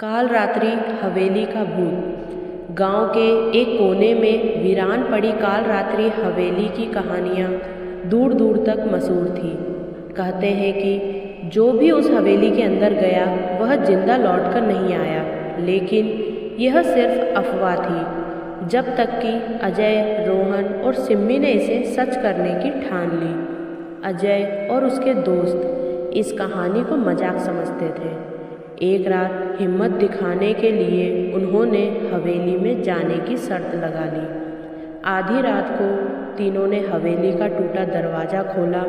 काल रात्रि हवेली का भूत। गांव के एक कोने में वीरान पड़ी काल रात्रि हवेली की कहानियाँ दूर दूर तक मशहूर थी। कहते हैं कि जो भी उस हवेली के अंदर गया वह जिंदा लौटकर नहीं आया, लेकिन यह सिर्फ अफवाह थी, जब तक कि अजय, रोहन और सिम्मी ने इसे सच करने की ठान ली। अजय और उसके दोस्त इस कहानी को मजाक समझते थे। एक रात हिम्मत दिखाने के लिए उन्होंने हवेली में जाने की शर्त लगा ली। आधी रात को तीनों ने हवेली का टूटा दरवाज़ा खोला।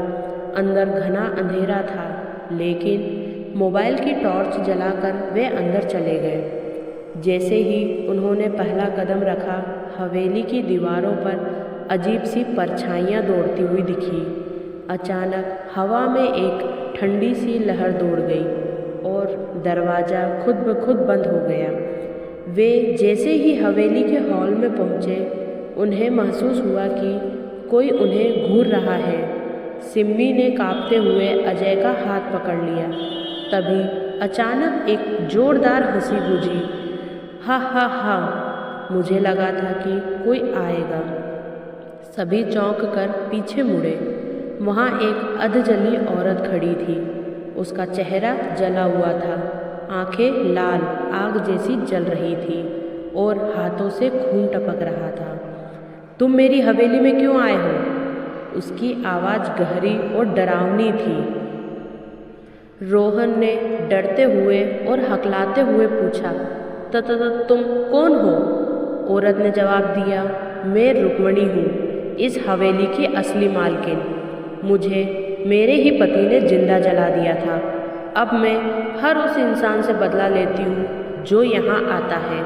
अंदर घना अंधेरा था, लेकिन मोबाइल की टॉर्च जलाकर वे अंदर चले गए। जैसे ही उन्होंने पहला कदम रखा, हवेली की दीवारों पर अजीब सी परछाइयाँ दौड़ती हुई दिखी। अचानक हवा में एक ठंडी सी लहर दौड़ गई और दरवाज़ा खुद ब खुद बंद हो गया। वे जैसे ही हवेली के हॉल में पहुँचे, उन्हें महसूस हुआ कि कोई उन्हें घूर रहा है। सिम्मी ने कांपते हुए अजय का हाथ पकड़ लिया। तभी अचानक एक जोरदार हंसी गूंजी। हा हा हा, मुझे लगा था कि कोई आएगा। सभी चौंक कर पीछे मुड़े। वहाँ एक अधजली औरत खड़ी थी। उसका चेहरा जला हुआ था, आंखें लाल आग जैसी जल रही थी और हाथों से खून टपक रहा था। तुम मेरी हवेली में क्यों आए हो? उसकी आवाज़ गहरी और डरावनी थी। रोहन ने डरते हुए और हकलाते हुए पूछा, तुम कौन हो? औरत ने जवाब दिया, मैं रुक्मणी हूँ, इस हवेली की असली मालकिन। मुझे मेरे ही पति ने जिंदा जला दिया था। अब मैं हर उस इंसान से बदला लेती हूँ जो यहाँ आता है।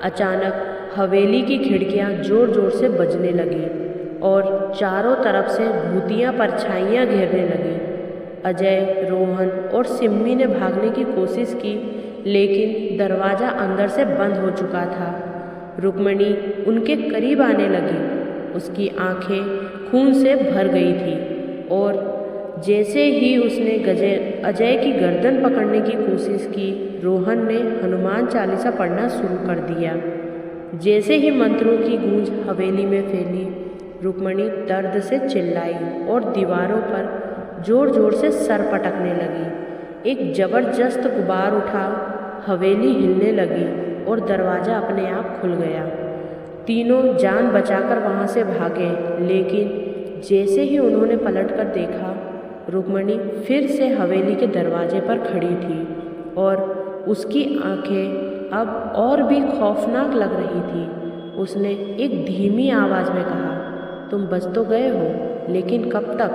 अचानक हवेली की खिड़कियाँ जोर जोर से बजने लगी और चारों तरफ से भूतियाँ परछाइयाँ घेरने लगी। अजय, रोहन और सिम्मी ने भागने की कोशिश की, लेकिन दरवाज़ा अंदर से बंद हो चुका था। रुक्मणी उनके करीब आने लगी। उसकी आंखें खून से भर गई थी और जैसे ही उसने अजय की गर्दन पकड़ने की कोशिश की, रोहन ने हनुमान चालीसा पढ़ना शुरू कर दिया। जैसे ही मंत्रों की गूंज हवेली में फैली, रुक्मणी दर्द से चिल्लाई और दीवारों पर जोर जोर से सर पटकने लगी। एक जबरदस्त गुबार उठा, हवेली हिलने लगी और दरवाज़ा अपने आप खुल गया। तीनों जान बचाकर वहाँ से भागे, लेकिन जैसे ही उन्होंने पलटकर देखा, रुक्मणी फिर से हवेली के दरवाजे पर खड़ी थी और उसकी आंखें अब और भी खौफनाक लग रही थी। उसने एक धीमी आवाज़ में कहा, तुम बच तो गए हो, लेकिन कब तक?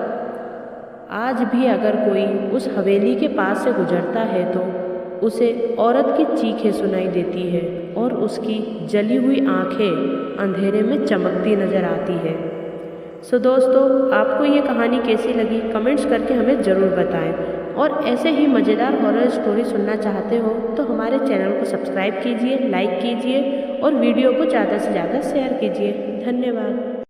आज भी अगर कोई उस हवेली के पास से गुजरता है तो उसे औरत की चीखें सुनाई देती है और उसकी जली हुई आंखें अंधेरे में चमकती नज़र आती है। सो दोस्तों, आपको ये कहानी कैसी लगी कमेंट्स करके हमें ज़रूर बताएं, और ऐसे ही मज़ेदार हॉरर स्टोरी सुनना चाहते हो तो हमारे चैनल को सब्सक्राइब कीजिए, लाइक कीजिए और वीडियो को ज़्यादा से ज़्यादा शेयर कीजिए। धन्यवाद।